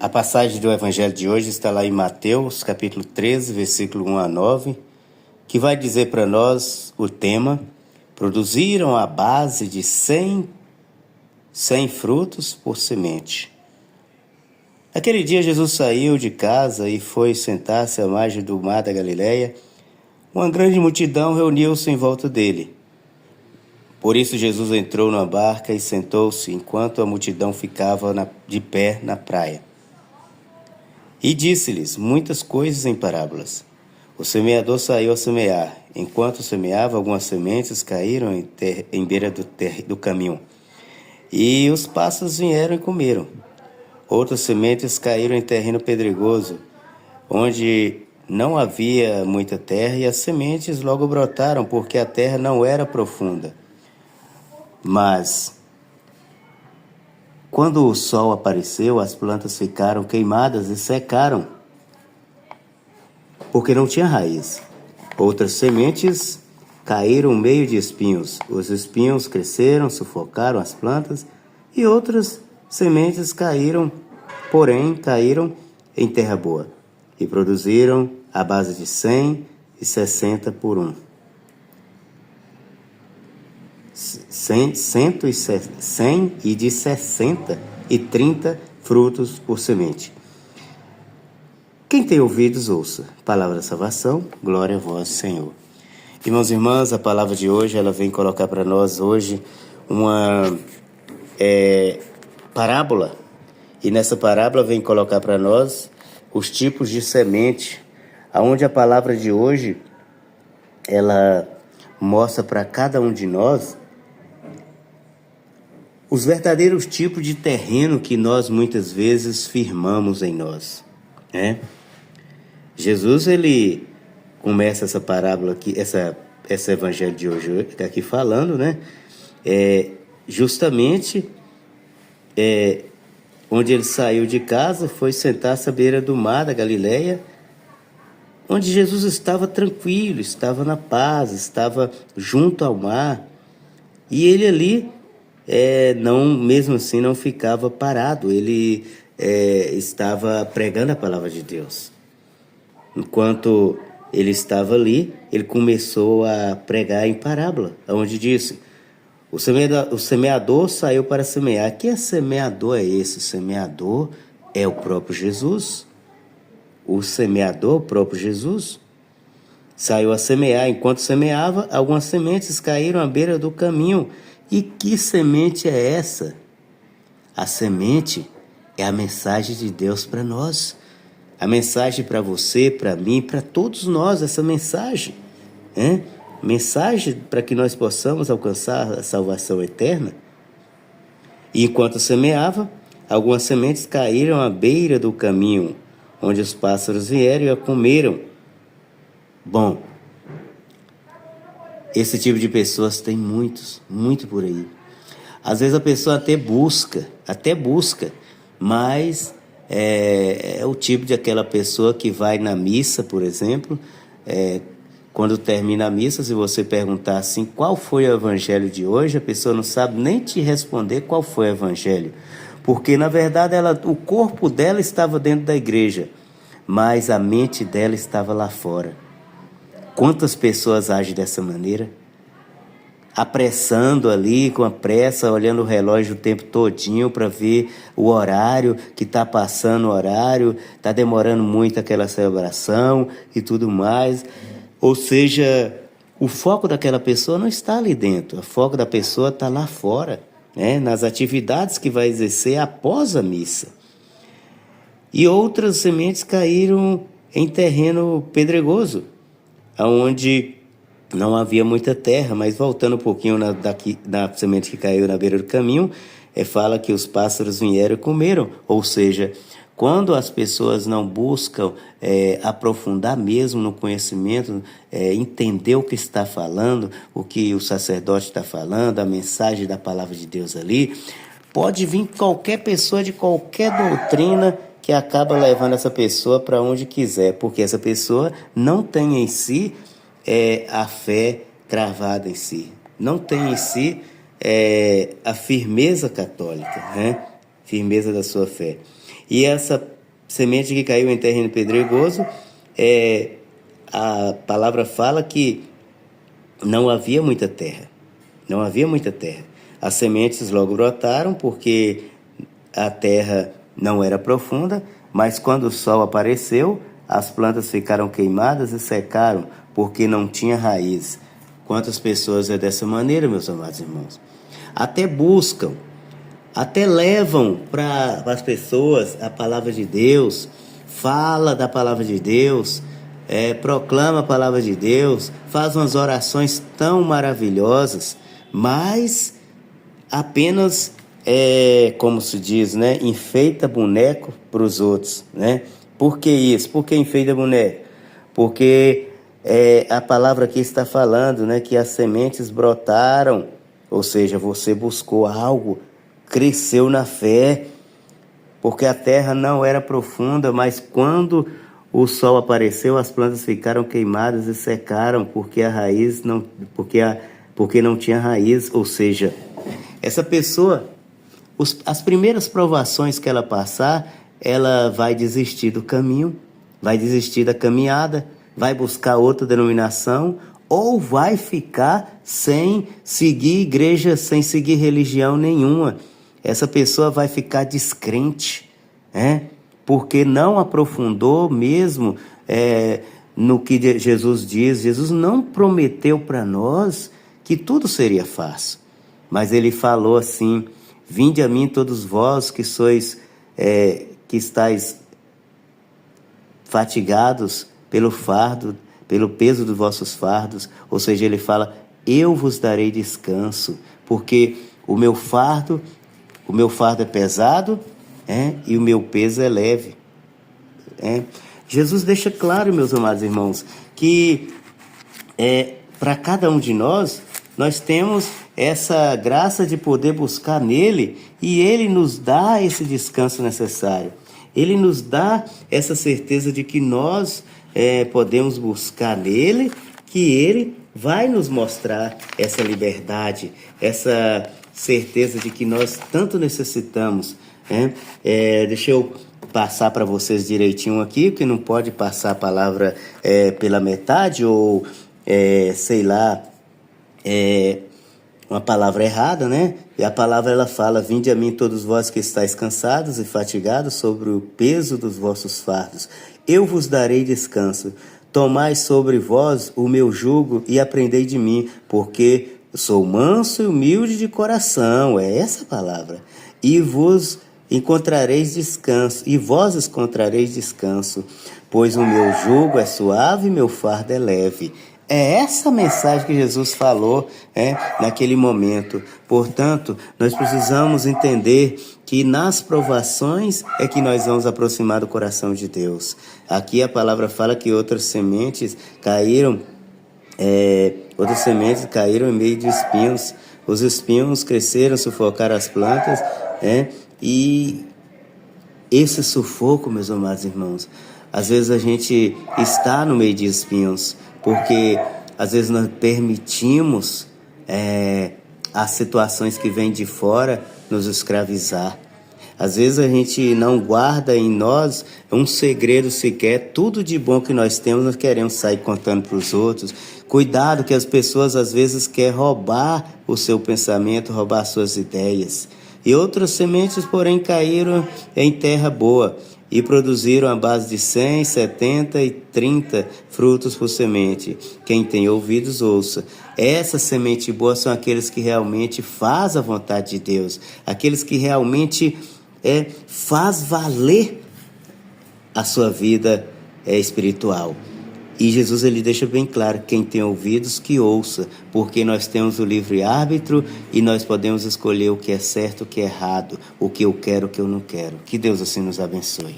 A passagem do Evangelho de hoje está lá em Mateus, capítulo 13, versículo 1 a 9, que vai dizer para nós o tema: produziram a base de 100 frutos por semente. Naquele dia Jesus saiu de casa e foi sentar-se à margem do mar da Galileia. Uma grande multidão reuniu-se em volta dele. Por isso Jesus entrou na barca e sentou-se, enquanto a multidão ficava de pé na praia. E disse-lhes muitas coisas em parábolas. O semeador saiu a semear. Enquanto semeava, algumas sementes caíram em beira do caminho. E os pássaros vieram e comeram. Outras sementes caíram em terreno pedregoso, onde não havia muita terra, e as sementes logo brotaram, porque a terra não era profunda. Mas, quando o sol apareceu, as plantas ficaram queimadas e secaram, porque não tinha raiz. Outras sementes caíram no meio de espinhos. Os espinhos cresceram, sufocaram as plantas, e outras sementes caíram em terra boa, e produziram a base de 100 e 60 por um. 100 e de 60 e 30 frutos por semente. Quem tem ouvidos, ouça. Palavra da salvação, glória a vós, Senhor. Irmãos e irmãs, a palavra de hoje, ela vem colocar para nós hoje uma parábola. E nessa parábola vem colocar para nós os tipos de semente, aonde a palavra de hoje, ela mostra para cada um de nós os verdadeiros tipos de terreno que nós muitas vezes firmamos em nós, né? Jesus, ele começa essa parábola aqui, esse evangelho de hoje aqui falando, né? Justamente onde ele saiu de casa, foi sentar-se à beira do mar da Galileia, onde Jesus estava tranquilo, estava na paz, estava junto ao mar, e ele ali mesmo assim não ficava parado, ele estava pregando a palavra de Deus. Enquanto ele estava ali, ele começou a pregar em parábola, onde disse: o semeador saiu para semear. Que semeador é esse? O semeador é o próprio Jesus. O semeador, o próprio Jesus, saiu a semear. Enquanto semeava, algumas sementes caíram à beira do caminho. E que semente é essa? A semente é a mensagem de Deus para nós. A mensagem para você, para mim, para todos nós, essa mensagem. Mensagem para que nós possamos alcançar a salvação eterna. E enquanto semeava, algumas sementes caíram à beira do caminho, onde os pássaros vieram e a comeram. Bom, esse tipo de pessoas tem muito por aí. Às vezes a pessoa até busca, mas é o tipo de aquela pessoa que vai na missa, por exemplo, quando termina a missa, se você perguntar assim, qual foi o evangelho de hoje, a pessoa não sabe nem te responder qual foi o evangelho. Porque, na verdade, o corpo dela estava dentro da igreja, mas a mente dela estava lá fora. Quantas pessoas agem dessa maneira? Apressando ali, com a pressa, olhando o relógio o tempo todinho para ver o horário, que está passando o horário, está demorando muito aquela celebração e tudo mais. Ou seja, o foco daquela pessoa não está ali dentro, o foco da pessoa está lá fora, nas atividades que vai exercer após a missa. E outras sementes caíram em terreno pedregoso, onde não havia muita terra, mas voltando um pouquinho na semente que caiu na beira do caminho, fala que os pássaros vieram e comeram. Ou seja, quando as pessoas não buscam aprofundar mesmo no conhecimento, entender o que está falando, o que o sacerdote está falando, a mensagem da palavra de Deus ali, pode vir qualquer pessoa de qualquer doutrina que acaba levando essa pessoa para onde quiser, porque essa pessoa não tem em si a fé cravada em si, não tem em si a firmeza católica, firmeza da sua fé. E essa semente que caiu em terreno pedregoso, a palavra fala que não havia muita terra. Não havia muita terra. As sementes logo brotaram porque a terra não era profunda, mas quando o sol apareceu, as plantas ficaram queimadas e secaram porque não tinha raiz. Quantas pessoas é dessa maneira, meus amados irmãos? Até buscam, até levam para as pessoas a palavra de Deus, fala da palavra de Deus, proclama a palavra de Deus, faz umas orações tão maravilhosas, mas apenas, como se diz, né, enfeita boneco para os outros, né? Por que isso? Por que enfeita boneco? Porque a palavra aqui está falando, né, que as sementes brotaram, ou seja, você buscou algo, cresceu na fé, porque a terra não era profunda, mas quando o sol apareceu, as plantas ficaram queimadas e secaram, porque a raiz não, porque não tinha raiz, ou seja, essa pessoa, as primeiras provações que ela passar, ela vai desistir do caminho, vai desistir da caminhada, vai buscar outra denominação, ou vai ficar sem seguir igreja, sem seguir religião nenhuma. Essa pessoa vai ficar descrente, porque não aprofundou mesmo no que Jesus diz. Jesus não prometeu para nós que tudo seria fácil, mas ele falou assim: vinde a mim todos vós que sois, que estáis fatigados pelo fardo, pelo peso dos vossos fardos. Ou seja, ele fala: eu vos darei descanso, porque o meu fardo é pesado, e o meu peso é leve. Jesus deixa claro, meus amados irmãos, que para cada um de nós temos essa graça de poder buscar nele, e ele nos dá esse descanso necessário. Ele nos dá essa certeza de que nós podemos buscar nele, que ele vai nos mostrar essa liberdade, essa certeza de que nós tanto necessitamos. Deixa eu passar para vocês direitinho aqui, que não pode passar a palavra pela metade, ou sei lá, uma palavra errada, né? E a palavra, ela fala: vinde a mim todos vós que estáis cansados e fatigados sobre o peso dos vossos fardos, eu vos darei descanso. Tomai sobre vós o meu jugo e aprendei de mim, porque sou manso e humilde de coração. É essa a palavra. E vós encontrareis descanso, pois o meu jugo é suave e meu fardo é leve. É essa mensagem que Jesus falou naquele momento. Portanto, nós precisamos entender que nas provações é que nós vamos aproximar do coração de Deus. Aqui a palavra fala que outras sementes caíram em meio de espinhos. Os espinhos cresceram, sufocaram as plantas, e esse sufoco, meus amados irmãos, às vezes a gente está no meio de espinhos, porque às vezes nós permitimos as situações que vêm de fora nos escravizar. Às vezes a gente não guarda em nós um segredo sequer. Tudo de bom que nós temos, nós queremos sair contando para os outros. Cuidado, que as pessoas às vezes querem roubar o seu pensamento, roubar suas ideias. E outras sementes, porém, caíram em terra boa e produziram a base de 100, 70 e 30 frutos por semente. Quem tem ouvidos, ouça. Essa semente boa são aqueles que realmente fazem a vontade de Deus, aqueles que realmente faz valer a sua vida espiritual. E Jesus, ele deixa bem claro: quem tem ouvidos, que ouça, porque nós temos o livre-árbitro e nós podemos escolher o que é certo, o que é errado, o que eu quero, o que eu não quero. Que Deus assim nos abençoe.